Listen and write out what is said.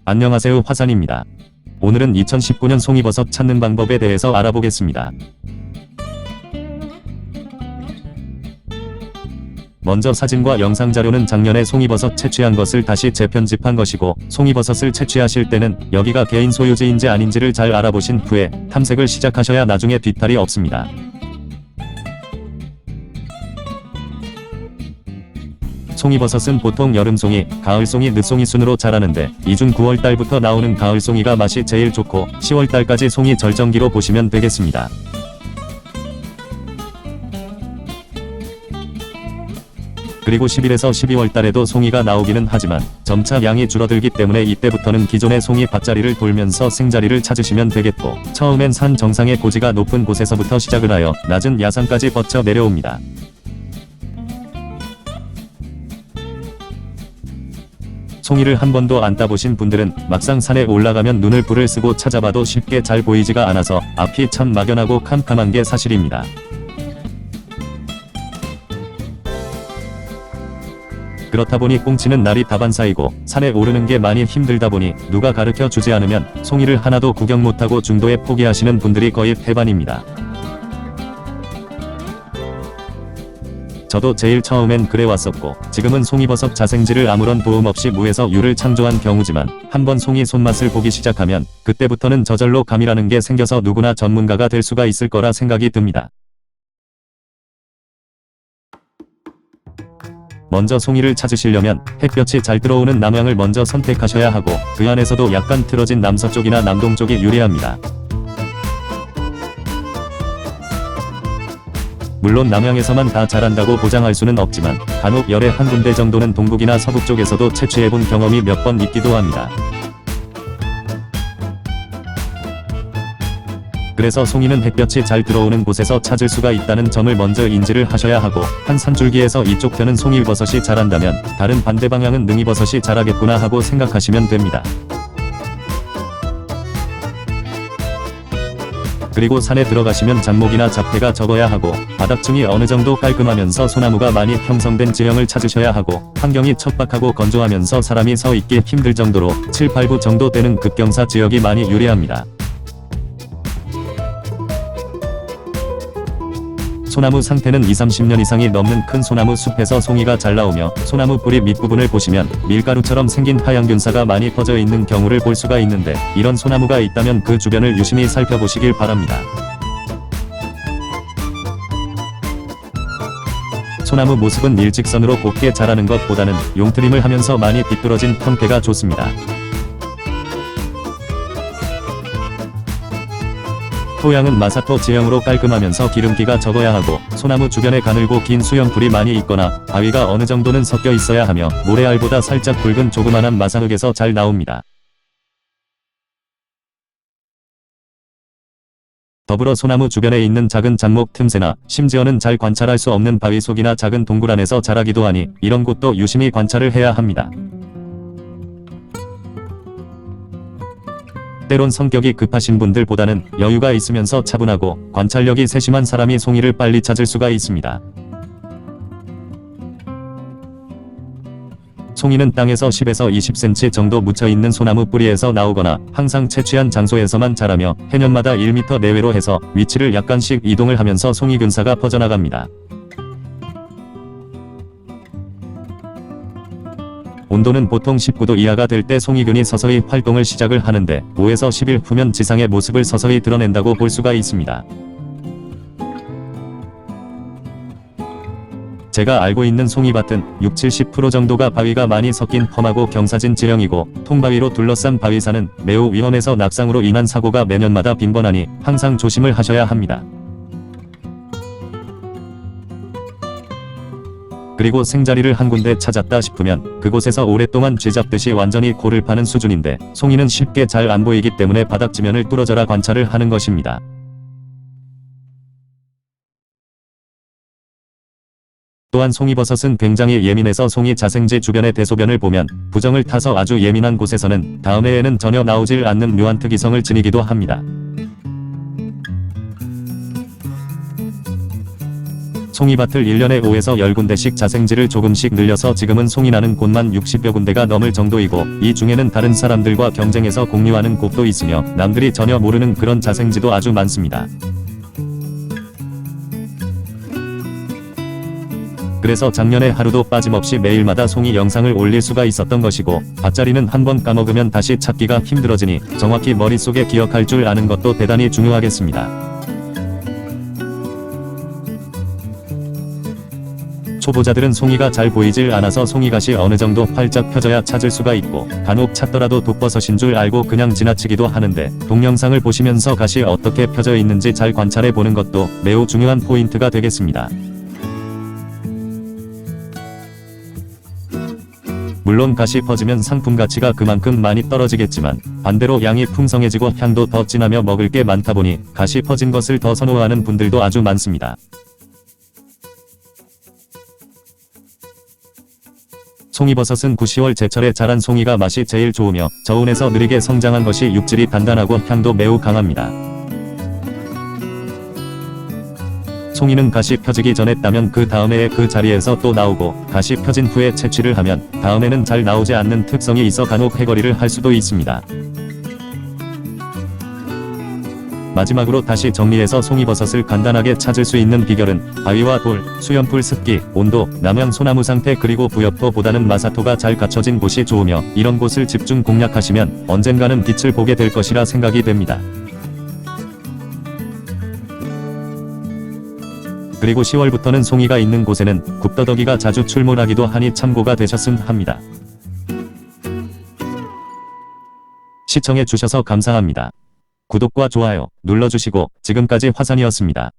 안녕하세요, 화산입니다. 오늘은 2019년 송이버섯 찾는 방법에 대해서 알아보겠습니다. 먼저 사진과 영상 자료는 작년에 송이버섯 채취한 것을 다시 재편집한 것이고, 송이버섯을 채취하실 때는 여기가 개인 소유지인지 아닌지를 잘 알아보신 후에 탐색을 시작하셔야 나중에 뒤탈이 없습니다. 송이버섯은 보통 여름송이, 가을송이, 늦송이 순으로 자라는데 이 중 9월달부터 나오는 가을송이가 맛이 제일 좋고 10월달까지 송이 절정기로 보시면 되겠습니다. 그리고 10일에서 12월달에도 송이가 나오기는 하지만 점차 양이 줄어들기 때문에 이때부터는 기존의 송이 밭자리를 돌면서 생자리를 찾으시면 되겠고, 처음엔 산 정상의 고지가 높은 곳에서부터 시작을 하여 낮은 야산까지 뻗쳐 내려옵니다. 송이를 한 번도 안 따보신 분들은 막상 산에 올라가면 눈을 불을 쓰고 찾아봐도 쉽게 잘 보이지가 않아서 앞이 참 막연하고 캄캄한 게 사실입니다. 그렇다 보니 꽁치는 날이 다반사이고 산에 오르는 게 많이 힘들다 보니 누가 가르쳐 주지 않으면 송이를 하나도 구경 못하고 중도에 포기하시는 분들이 거의 대반입니다. 저도 제일 처음엔 그래 왔었고, 지금은 송이버섯 자생지를 아무런 도움 없이 무에서 유를 창조한 경우지만, 한번 송이 손맛을 보기 시작하면 그때부터는 저절로 감이라는 게 생겨서 누구나 전문가가 될 수가 있을 거라 생각이 듭니다. 먼저 송이를 찾으시려면 햇볕이 잘 들어오는 남향을 먼저 선택하셔야 하고, 그 안에서도 약간 틀어진 남서쪽이나 남동쪽이 유리합니다. 물론 남향에서만 다 자란다고 보장할 수는 없지만 간혹 열에 한 군데 정도는 동북이나 서북 쪽에서도 채취해본 경험이 몇 번 있기도 합니다. 그래서 송이는 햇볕이 잘 들어오는 곳에서 찾을 수가 있다는 점을 먼저 인지를 하셔야 하고, 한 산줄기에서 이쪽 편은 송이버섯이 자란다면 다른 반대 방향은 능이버섯이 자라겠구나 하고 생각하시면 됩니다. 그리고 산에 들어가시면 잡목이나 잡태가 적어야 하고, 바닥층이 어느 정도 깔끔하면서 소나무가 많이 형성된 지형을 찾으셔야 하고, 환경이 척박하고 건조하면서 사람이 서 있기 힘들 정도로 7, 8부 정도 되는 급경사 지역이 많이 유리합니다. 소나무 상태는 20-30년 이상이 넘는 큰 소나무 숲에서 송이가 잘 나오며, 소나무 뿌리 밑부분을 보시면 밀가루처럼 생긴 하얀 균사가 많이 퍼져 있는 경우를 볼 수가 있는데, 이런 소나무가 있다면 그 주변을 유심히 살펴보시길 바랍니다. 소나무 모습은 일직선으로 곱게 자라는 것보다는 용트림을 하면서 많이 비뚤어진 형태가 좋습니다. 토양은 마사토 지형으로 깔끔하면서 기름기가 적어야 하고, 소나무 주변에 가늘고 긴 수염풀이 많이 있거나 바위가 어느 정도는 섞여 있어야 하며, 모래알보다 살짝 굵은 조그만한 마사흙에서 잘 나옵니다. 더불어 소나무 주변에 있는 작은 잡목 틈새나 심지어는 잘 관찰할 수 없는 바위 속이나 작은 동굴 안에서 자라기도 하니 이런 곳도 유심히 관찰을 해야 합니다. 때론 성격이 급하신 분들보다는 여유가 있으면서 차분하고 관찰력이 세심한 사람이 송이를 빨리 찾을 수가 있습니다. 송이는 땅에서 10에서 20cm 정도 묻혀있는 소나무 뿌리에서 나오거나 항상 채취한 장소에서만 자라며 해년마다 1m 내외로 해서 위치를 약간씩 이동을 하면서 송이 균사가 퍼져나갑니다. 온도는 보통 19도 이하가 될 때 송이균이 서서히 활동을 시작을 하는데, 5에서 10일 후면 지상의 모습을 서서히 드러낸다고 볼 수가 있습니다. 제가 알고 있는 송이밭은 60-70% 정도가 바위가 많이 섞인 험하고 경사진 지형이고, 통바위로 둘러싼 바위산은 매우 위험해서 낙상으로 인한 사고가 매년마다 빈번하니 항상 조심을 하셔야 합니다. 그리고 생자리를 한 군데 찾았다 싶으면 그곳에서 오랫동안 쥐잡듯이 완전히 코를 파는 수준인데, 송이는 쉽게 잘 안 보이기 때문에 바닥지면을 뚫어져라 관찰을 하는 것입니다. 또한 송이버섯은 굉장히 예민해서 송이 자생지 주변의 대소변을 보면 부정을 타서 아주 예민한 곳에서는 다음 해에는 전혀 나오질 않는 묘한 특이성을 지니기도 합니다. 송이밭을 1년에 5에서 10군데씩 자생지를 조금씩 늘려서 지금은 송이 나는 곳만 60여 군데가 넘을 정도이고, 이 중에는 다른 사람들과 경쟁해서 공유하는 곳도 있으며 남들이 전혀 모르는 그런 자생지도 아주 많습니다. 그래서 작년에 하루도 빠짐없이 매일마다 송이 영상을 올릴 수가 있었던 것이고, 밭자리는 한번 까먹으면 다시 찾기가 힘들어지니 정확히 머릿속에 기억할 줄 아는 것도 대단히 중요하겠습니다. 초보자들은 송이가 잘 보이질 않아서 송이갓이 어느 정도 활짝 펴져야 찾을 수가 있고, 간혹 찾더라도 독버섯인 줄 알고 그냥 지나치기도 하는데, 동영상을 보시면서 갓이 어떻게 펴져 있는지 잘 관찰해 보는 것도 매우 중요한 포인트가 되겠습니다. 물론 갓이 퍼지면 상품 가치가 그만큼 많이 떨어지겠지만, 반대로 양이 풍성해지고 향도 더 진하며 먹을 게 많다 보니 갓이 퍼진 것을 더 선호하는 분들도 아주 많습니다. 송이버섯은 9, 10월 제철에 자란 송이가 맛이 제일 좋으며, 저온에서 느리게 성장한 것이 육질이 단단하고 향도 매우 강합니다. 송이는 갓이 펴지기 전에 따면 그 다음해에 그 자리에서 또 나오고, 갓이 펴진 후에 채취를 하면 다음해는 잘 나오지 않는 특성이 있어 간혹 해거리를 할 수도 있습니다. 마지막으로 다시 정리해서 송이버섯을 간단하게 찾을 수 있는 비결은 바위와 돌, 수연풀 습기, 온도, 남양 소나무 상태 그리고 부엽토보다는 마사토가 잘 갖춰진 곳이 좋으며, 이런 곳을 집중 공략하시면 언젠가는 빛을 보게 될 것이라 생각이 됩니다. 그리고 10월부터는 송이가 있는 곳에는 굽더더기가 자주 출몰하기도 하니 참고가 되셨음 합니다. 시청해 주셔서 감사합니다. 구독과 좋아요 눌러주시고 지금까지 화산이었습니다.